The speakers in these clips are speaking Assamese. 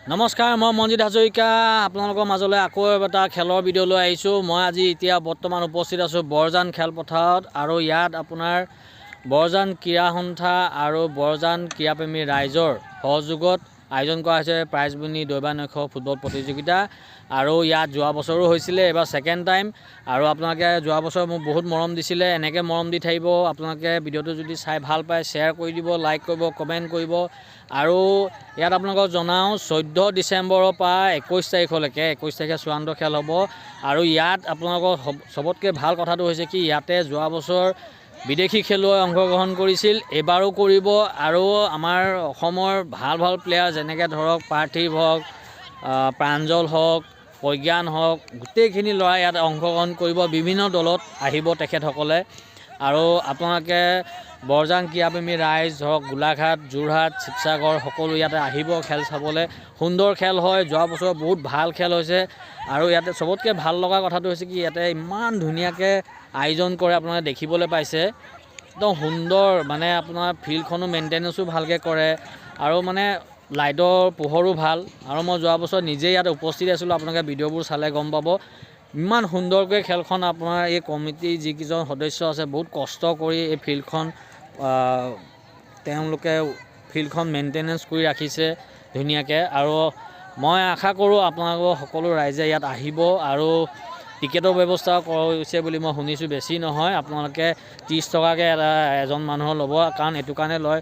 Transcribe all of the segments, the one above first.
নমস্কাৰ, মই মনজিৎ হাজৰিকা আপোনালোকৰ মাজলৈ আকৌ এটা খেলৰ ভিডিঅ' লৈ আহিছোঁ। মই আজি এতিয়া বৰ্তমান উপস্থিত আছোঁ বৰজান খেলপথাৰত আৰু ইয়াত আপোনাৰ বৰজান ক্ৰীড়া সন্থা আৰু বৰজান ক্ৰীড়াপ্ৰেমী ৰাইজৰ সহযোগত আয়োজন কৰা হৈছে প্ৰাইজ মনি দৈবানৈশ ফুটবল প্ৰতিযোগিতা। আৰু ইয়াত যোৱা বছৰো হৈছিলে, এবাৰ ছেকেণ্ড টাইম। আৰু আপোনালোকে যোৱা বছৰ মোক বহুত মৰম দিছিলে, এনেকৈ মৰম দি থাকিব। আপোনালোকে ভিডিঅ'টো যদি চাই ভাল পায় শ্বেয়াৰ কৰি দিব, লাইক কৰিব, কমেণ্ট কৰিব। আৰু ইয়াত আপোনালোকক জনাওঁ 14 ডিচেম্বৰৰ পৰা 21 তাৰিখলৈকে 21 তাৰিখে চূড়ান্ত খেল হ'ব। আৰু ইয়াত আপোনালোকৰ চবতকৈ ভাল কথাটো হৈছে কি, ইয়াতে যোৱা বছৰ বিদেশী খেলুৱৈ অংশগ্ৰহণ কৰিছিল, এইবাৰো কৰিব। আৰু আমাৰ অসমৰ ভাল ভাল প্লেয়াৰ যেনেকৈ ধৰক পাৰ্থিৱ হওক, প্ৰাঞ্জল হওক, প্ৰজ্ঞান হওক, গোটেইখিনি ল'ৰাই ইয়াত অংশগ্ৰহণ কৰিব। বিভিন্ন দলত আহিব তেখেতসকলে। আৰু আপোনালোকে বৰজান ক্ৰীড়াপ্ৰেমী ৰাইজ ধৰক গোলাঘাট, যোৰহাট, শিৱসাগৰ সকলো ইয়াতে আহিব খেল চাবলৈ। সুন্দৰ খেল হয়, যোৱা বছৰ বহুত ভাল খেল হৈছে। আৰু ইয়াতে চবতকৈ ভাল লগা কথাটো হৈছে কি, ইয়াতে ইমান ধুনীয়াকৈ আয়োজন কৰে, আপোনালোকে দেখিবলৈ পাইছে। একদম সুন্দৰ, মানে আপোনাৰ ফিল্ডখনো মেইনটেনেঞ্চো ভালকৈ কৰে আৰু মানে লাইটৰ পোহৰো ভাল। আৰু মই যোৱা বছৰ নিজেই ইয়াত উপস্থিত আছিলোঁ, আপোনালোকে ভিডিঅ'বোৰ চালে গম পাব। ইমান সুন্দৰকৈ খেলখন আপোনাৰ এই কমিটিৰ যিকেইজন সদস্য আছে বহুত কষ্ট কৰি এই ফিল্ডখন তেওঁলোকে ফিল্ডখন মেইনটেনেঞ্চ কৰি ৰাখিছে ধুনীয়াকৈ। আৰু মই আশা কৰোঁ আপোনালোকৰ সকলো ৰাইজে ইয়াত আহিব। আৰু টিকেটৰ ব্যৱস্থা কৰিছে বুলি মই শুনিছোঁ, বেছি নহয়। আপোনালোকে 30 টকাকৈ এজন মানুহৰ ল'ব। কাৰণ এইটো কাৰণে লয়,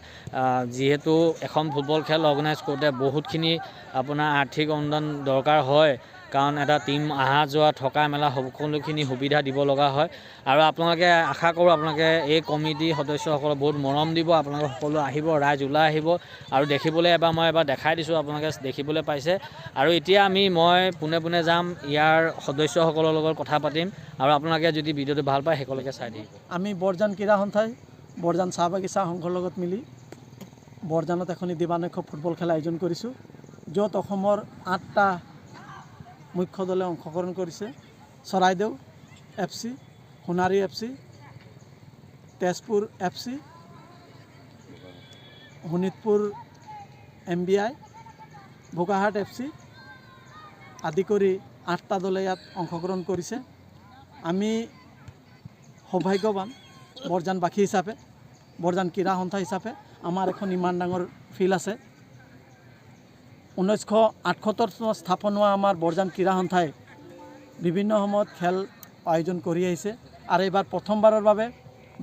যিহেতু এখন ফুটবল খেল অৰ্গেনাইজ কৰোঁতে বহুতখিনি আপোনাৰ আৰ্থিক অনুদান দৰকাৰ হয়। কাৰণ এটা টীম অহা যোৱা থকা মেলা সকলোখিনি সুবিধা দিব লগা হয়। আৰু আপোনালোকে আশা কৰোঁ আপোনালোকে এই কমিটিৰ সদস্যসকলক বহুত মৰম দিব। আপোনালোকে সকলো আহিব, ৰাইজ ওলাই আহিব। আৰু দেখিবলৈ মই এবাৰ দেখাই দিছোঁ, আপোনালোকে দেখিবলৈ পাইছে। আৰু এতিয়া মই পোনে পোনে যাম, ইয়াৰ সদস্যসকলৰ লগত কথা পাতিম। আৰু আপোনালোকে যদি ভিডিঅ'টো ভাল পায় সকলোকে চাই দিব। আমি বৰজান ক্ৰীড়া সন্থাই বৰজান চাহ বাগিচা সংঘৰ লগত মিলি বৰজানত এখনি দিবানৈশ ফুটবল খেল আয়োজন কৰিছোঁ, য'ত অসমৰ 8টা মুখ্য দলে অংশগ্ৰহণ কৰিছে। Charaideo FC, Sonari FC, Tezpur FC, Sonitpur MBI, Bokahat FC আদি কৰি 8টা দলে ইয়াত অংশগ্ৰহণ কৰিছে। আমি সৌভাগ্যৱান বৰজানবাসী হিচাপে, বৰজান ক্ৰীড়া সন্থা হিচাপে আমাৰ এখন ইমান ডাঙৰ ফিল্ড আছে। 1978 চনত স্থাপন হোৱা আমাৰ বৰজান ক্ৰীড়া সন্থাই বিভিন্ন সময়ত খেল আয়োজন কৰি আহিছে। আৰু এইবাৰ প্ৰথমবাৰৰ বাবে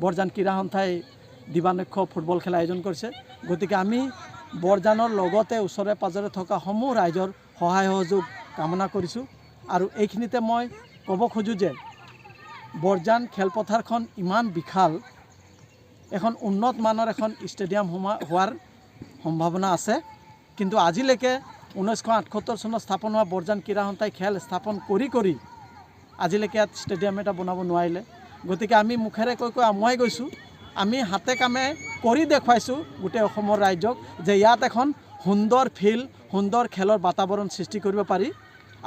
বৰজান ক্ৰীড়া সন্থাই দিবানৈশ ফুটবল খেল আয়োজন কৰিছে। গতিকে আমি বৰজানৰ লগতে ওচৰে পাঁজৰে থকা সমূহ ৰাইজৰ সহায় সহযোগ কামনা কৰিছোঁ। আৰু এইখিনিতে মই ক'ব খোজোঁ যে বৰজান খেলপথাৰখন ইমান বিশাল, এখন উন্নত মানৰ এখন ষ্টেডিয়াম হোৱাৰ সম্ভাৱনা আছে। কিন্তু আজিলৈকে 1978 চনত স্থাপন হোৱা বৰজান ক্ৰীড়া সন্থাই খেল স্থাপন কৰি আজিলৈকে ইয়াত ষ্টেডিয়াম এটা বনাব নোৱাৰিলে। গতিকে আমি মুখেৰে কৈ আমুৱাই গৈছোঁ, আমি হাতে কামে কৰি দেখুৱাইছোঁ গোটেই অসমৰ ৰাইজক যে ইয়াত এখন সুন্দৰ ফিল্ড, সুন্দৰ খেলৰ বাতাবৰণ সৃষ্টি কৰিব পাৰি।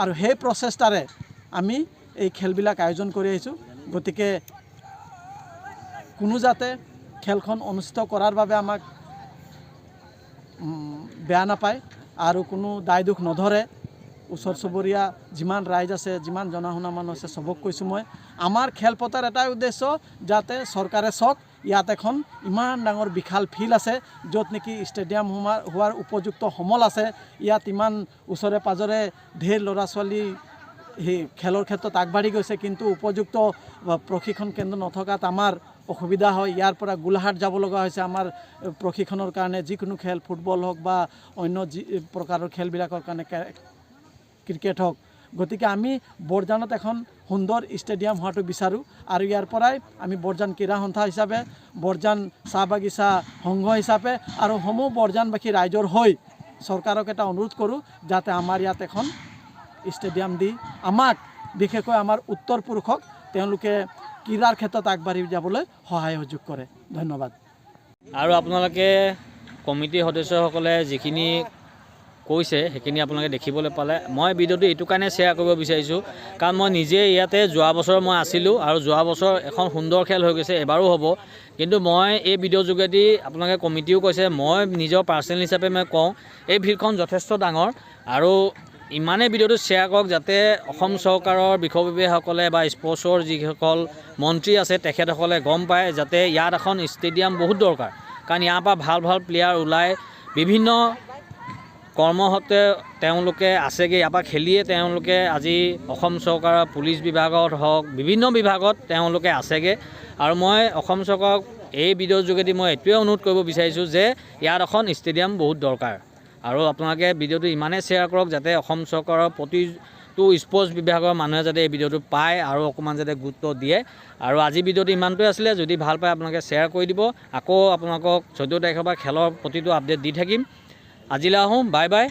আৰু সেই প্ৰচেষ্টাৰে আমি এই খেলবিলাক আয়োজন কৰি আহিছোঁ। গতিকে কোনো যাতে খেলখন অনুষ্ঠিত কৰাৰ বাবে আমাক বেয়া নাপায় আৰু কোনো দায় দোষ নধৰে। ওচৰ চুবুৰীয়া যিমান ৰাইজ আছে, যিমান জনা শুনা মানুহ আছে, চবক কৈছোঁ মই, আমাৰ খেলপথাৰ এটাই উদ্দেশ্য যাতে চৰকাৰে চাওক ইয়াত এখন ইমান ডাঙৰ বিশাল ফিল্ড আছে, য'ত নেকি ষ্টেডিয়াম হোৱাৰ উপযুক্ত সমল আছে। ইয়াত ইমান ওচৰে পাঁজৰে ঢেৰ ল'ৰা ছোৱালী সেই খেলৰ ক্ষেত্ৰত আগবাঢ়ি গৈছে, কিন্তু উপযুক্ত প্ৰশিক্ষণ কেন্দ্ৰ নথকাত আমাৰ অসুবিধা হয়। ইয়াৰ পৰা গোলাঘাট যাব লগা হৈছে আমাৰ প্ৰশিক্ষণৰ কাৰণে, যিকোনো খেল, ফুটবল হওক বা অন্য যি প্ৰকাৰৰ খেলবিলাকৰ কাৰণে, ক্ৰিকেট হওক। গতিকে আমি বৰজানত এখন সুন্দৰ ষ্টেডিয়াম হোৱাটো বিচাৰোঁ। আৰু ইয়াৰ পৰাই আমি বৰজান ক্ৰীড়া সন্থা হিচাপে, বৰজান চাহ বাগিচা সংঘ হিচাপে আৰু সমূহ বৰজানবাসী ৰাইজৰ হৈ চৰকাৰক এটা অনুৰোধ কৰোঁ যাতে আমাৰ ইয়াত এখন ষ্টেডিয়াম দি আমাক, বিশেষকৈ আমাৰ উত্তৰ পুৰুষক তেওঁলোকে ক্ৰীড়াৰ ক্ষেত্ৰত আগবাঢ়ি যাবলৈ সহায় সহযোগ কৰে। ধন্যবাদ। আৰু আপোনালোকে কমিটিৰ সদস্যসকলে যিখিনি কৈছে সেইখিনি আপোনালোকে দেখিবলৈ পালে। মই ভিডিঅ'টো এইটো কাৰণে শ্বেয়াৰ কৰিব বিচাৰিছোঁ কাৰণ মই নিজে ইয়াতে যোৱা বছৰ মই আছিলোঁ আৰু যোৱা বছৰ এখন সুন্দৰ খেল হৈ গৈছে, এবাৰো হ'ব। কিন্তু মই এই ভিডিঅ'ৰ যোগেদি আপোনালোকে কমিটিও কৈছে, মই নিজৰ পাৰ্চনেল হিচাপে মই কওঁ এই ফিল্ডখন যথেষ্ট ডাঙৰ আৰু ইমানেই ভিডিঅ'টো শ্বেয়াৰ কৰক যাতে অসম চৰকাৰৰ বিষয়ববীয়াসকলে বা স্পৰ্টছৰ যিসকল মন্ত্ৰী আছে তেখেতসকলে গম পায় যাতে ইয়াত এখন ষ্টেডিয়াম বহুত দৰকাৰ। কাৰণ ইয়াৰ পৰা ভাল ভাল প্লেয়াৰ ওলাই বিভিন্ন কৰ্মসূত্ৰে তেওঁলোকে আছেগৈ, ইয়াৰ পৰা খেলিয়ে তেওঁলোকে আজি অসম চৰকাৰৰ পুলিচ বিভাগত হওক বিভিন্ন বিভাগত তেওঁলোকে আছেগৈ। আৰু মই অসম চৰকাৰক এই ভিডিঅ'ৰ যোগেদি মই এইটোৱে অনুৰোধ কৰিব বিচাৰিছোঁ যে ইয়াত এখন ষ্টেডিয়াম বহুত দৰকাৰ। আৰু আপোনালোকে ভিডিঅ'টো ইমানেই শ্বেয়াৰ কৰক যাতে অসম চৰকাৰৰ প্ৰতিটো স্পৰ্টছ বিভাগৰ মানুহে যাতে এই ভিডিঅ'টো পায় আৰু অকণমান যাতে গুৰুত্ব দিয়ে। আৰু আজি ভিডিঅ'টো ইমানটোৱে আছিলে, যদি ভাল পায় আপোনালোকে শ্বেয়াৰ কৰি দিব। আকৌ আপোনালোকক 14 তাৰিখৰ পৰা খেলৰ প্ৰতিটো আপডেট দি থাকিম। আজিলৈ আহোঁ, বাই বাই।